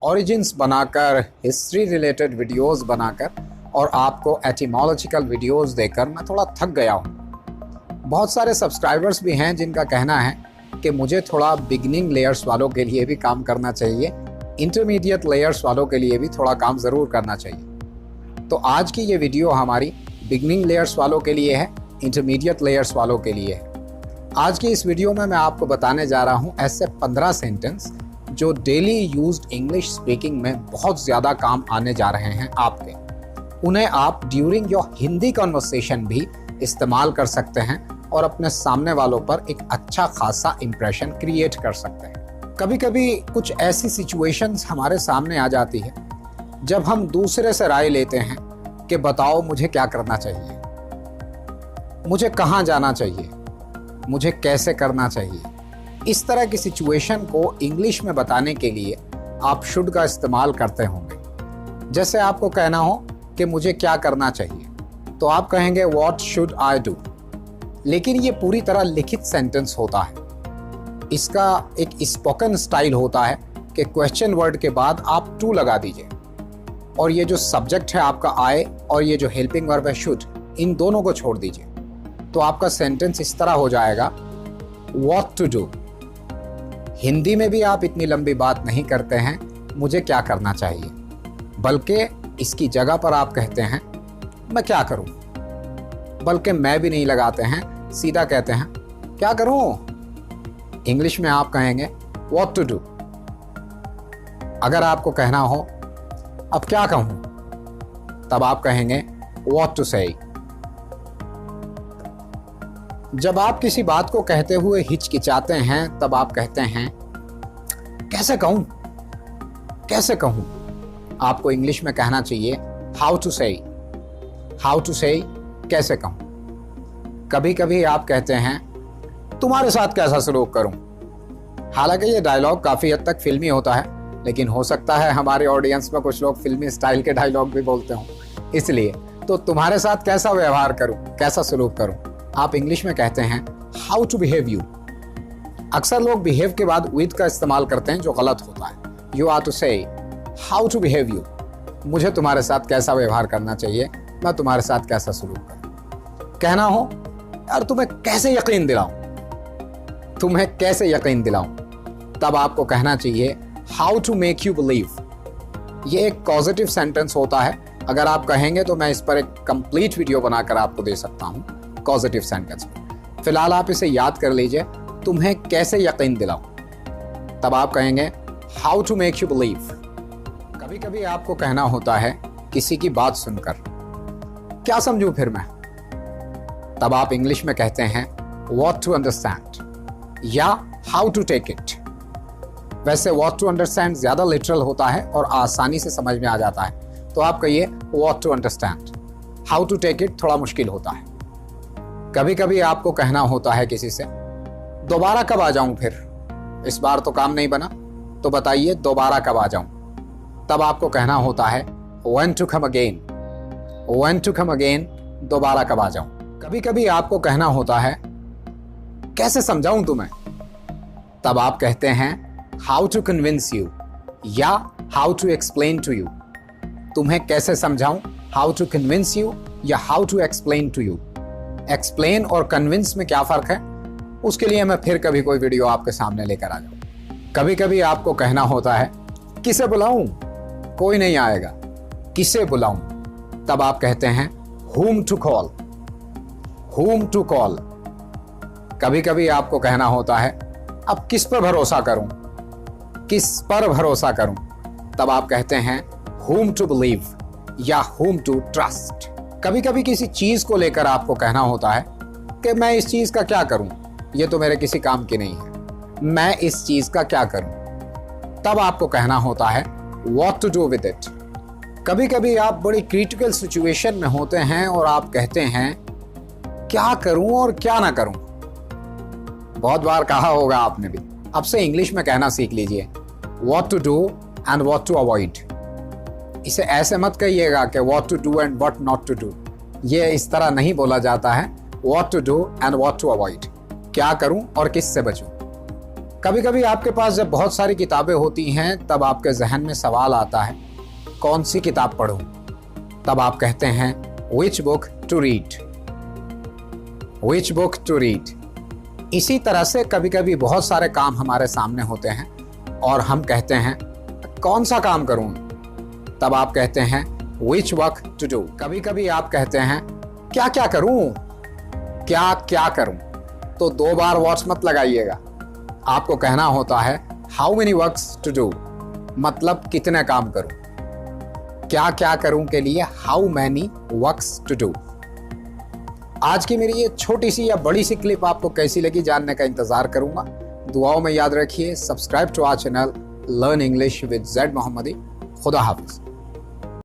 Origins बनाकर, history related videos बनाकर और आपको एटिमोलॉजिकल वीडियोस देकर मैं थोड़ा थक गया हूँ। बहुत सारे सब्सक्राइबर्स भी हैं जिनका कहना है कि मुझे थोड़ा बिगिनिंग लेयर्स वालों के लिए भी काम करना चाहिए, इंटरमीडिएट लेयर्स वालों के लिए भी थोड़ा काम ज़रूर करना चाहिए। तो आज की ये वीडियो हमारी बिगिनिंग लेयर्स वालों के लिए है, इंटरमीडिएट लेयर्स वालों के लिए है। आज की इस वीडियो में मैं आपको बताने जा रहा हूँ ऐसे 15 सेंटेंस जो डेली यूज्ड इंग्लिश स्पीकिंग में बहुत ज़्यादा काम आने जा रहे हैं आपके। उन्हें आप ड्यूरिंग योर हिंदी कन्वर्सेशन भी इस्तेमाल कर सकते हैं और अपने सामने वालों पर एक अच्छा खासा इम्प्रेशन क्रिएट कर सकते हैं। कभी कभी कुछ ऐसी सिचुएशंस हमारे सामने आ जाती है जब हम दूसरे से राय लेते हैं कि बताओ मुझे क्या करना चाहिए, मुझे कहाँ जाना चाहिए, मुझे कैसे करना चाहिए। इस तरह की सिचुएशन को इंग्लिश में बताने के लिए आप शुड का इस्तेमाल करते होंगे। जैसे आपको कहना हो कि मुझे क्या करना चाहिए तो आप कहेंगे व्हाट शुड आई डू। लेकिन ये पूरी तरह लिखित सेंटेंस होता है। इसका एक स्पोकन स्टाइल होता है कि क्वेश्चन वर्ड के बाद आप टू लगा दीजिए और ये जो सब्जेक्ट है आपका आई और ये जो हेल्पिंग वर्ब है शुड, इन दोनों को छोड़ दीजिए। तो आपका सेंटेंस इस तरह हो जाएगा व्हाट टू डू। हिंदी में भी आप इतनी लंबी बात नहीं करते हैं मुझे क्या करना चाहिए, बल्कि इसकी जगह पर आप कहते हैं मैं क्या करूं। बल्कि मैं भी नहीं लगाते हैं, सीधा कहते हैं क्या करूं। इंग्लिश में आप कहेंगे व्हाट टू डू। अगर आपको कहना हो अब क्या कहूं, तब आप कहेंगे व्हाट टू से। जब आप किसी बात को कहते हुए हिचकिचाते हैं तब आप कहते हैं कैसे कहूं, कैसे कहूं। आपको इंग्लिश में कहना चाहिए हाउ टू से, हाउ टू से, कैसे कहूं। कभी कभी आप कहते हैं तुम्हारे साथ कैसा सलूक करूं। हालांकि ये डायलॉग काफी हद तक फिल्मी होता है, लेकिन हो सकता है हमारे ऑडियंस में कुछ लोग फिल्मी स्टाइल के डायलॉग भी बोलते हों, इसलिए तो तुम्हारे साथ कैसा व्यवहार करूं, कैसा सलूक करूं। आप इंग्लिश में कहते हैं हाउ टू बिहेव यू। अक्सर लोग बिहेव के बाद विद का इस्तेमाल करते हैं जो गलत होता है। यू आर टू से हाउ टू बिहेव यू। मुझे तुम्हारे साथ कैसा व्यवहार करना चाहिए, मैं तुम्हारे साथ कैसा सलूक करूं। कहना हो यार तुम्हें कैसे यकीन दिलाऊं, तुम्हें कैसे यकीन दिलाऊं, तब आपको कहना चाहिए how to make you believe. ये एक पॉजिटिव सेंटेंस होता है। अगर आप कहेंगे तो मैं इस पर एक कंप्लीट वीडियो बनाकर आपको दे सकता हूं पॉजिटिव सेंटेंस में। फिलहाल आप इसे याद कर लीजिए, तुम्हें कैसे यकीन दिलाऊं। तब आप कहेंगे how to make you believe. कभी कभी आपको कहना होता है किसी की बात सुनकर क्या समझूं फिर मैं, तब आप इंग्लिश में कहते हैं व्हाट टू अंडरस्टैंड या हाउ टू टेक इट। वैसे व्हाट टू अंडरस्टैंड ज्यादा लिटरल होता है और आसानी से समझ में आ जाता है, तो आप कहिए what to understand. How to take it थोड़ा मुश्किल होता है। कभी कभी आपको कहना होता है किसी से दोबारा कब आ जाऊं फिर, इस बार तो काम नहीं बना, तो बताइए दोबारा कब आ जाऊं। तब आपको कहना होता है when to come again, when to come again, दोबारा कब आ जाऊं। कभी कभी आपको कहना होता है कैसे समझाऊं तुम्हें, तब आप कहते हैं how to convince you या how to explain to you। तुम्हें कैसे समझाऊं, how to convince you या how to explain to you। Explain और कन्विंस में क्या फर्क है, उसके लिए मैं फिर कभी कोई वीडियो आपके सामने लेकर आ जाऊं। कभी कभी आपको कहना होता है किसे बुलाऊं, कोई नहीं आएगा, किसे बुलाऊं। तब आप कहते हैं whom to call, whom to call। कभी कभी आपको कहना होता है अब किस पर भरोसा करूं, किस पर भरोसा करूं। तब आप कहते हैं whom to believe या whom to trust। कभी कभी किसी चीज को लेकर आपको कहना होता है कि मैं इस चीज का क्या करूं, ये तो मेरे किसी काम की नहीं है, मैं इस चीज का क्या करूं। तब आपको कहना होता है what to do with it। कभी कभी आप बड़ी क्रिटिकल सिचुएशन में होते हैं और आप कहते हैं क्या करूं और क्या ना करूं। बहुत बार कहा होगा आपने भी। अब से इंग्लिश में कहना सीख लीजिए what to do and what to avoid। इसे ऐसे मत कहिएगा कि what to do and what not to do। ये इस तरह नहीं बोला जाता है। what to do and what to avoid, क्या करूं और किस से बचूं। कभी कभी आपके पास जब बहुत सारी किताबें होती हैं तब आपके जहन में सवाल आता है कौन सी किताब पढूं। तब आप कहते हैं which book to read, which book to read. इसी तरह से कभी कभी बहुत सारे काम हमारे सामने होते हैं और हम कहते हैं कौन सा काम करूं। तब आप कहते हैं विच वर्क टू डू। कभी कभी आप कहते हैं क्या क्या करूं, क्या क्या करूं। तो 2 बार वॉच मत लगाइएगा, आपको कहना होता है how many works to do, मतलब कितने काम करूं। क्या क्या करूं के लिए how many works to do. आज की मेरी ये छोटी सी या बड़ी सी क्लिप आपको कैसी लगी जानने का इंतजार करूंगा। दुआओं में याद रखिए। Subscribe to our channel learn English with Z Mohammadi. खुदा हाफिज।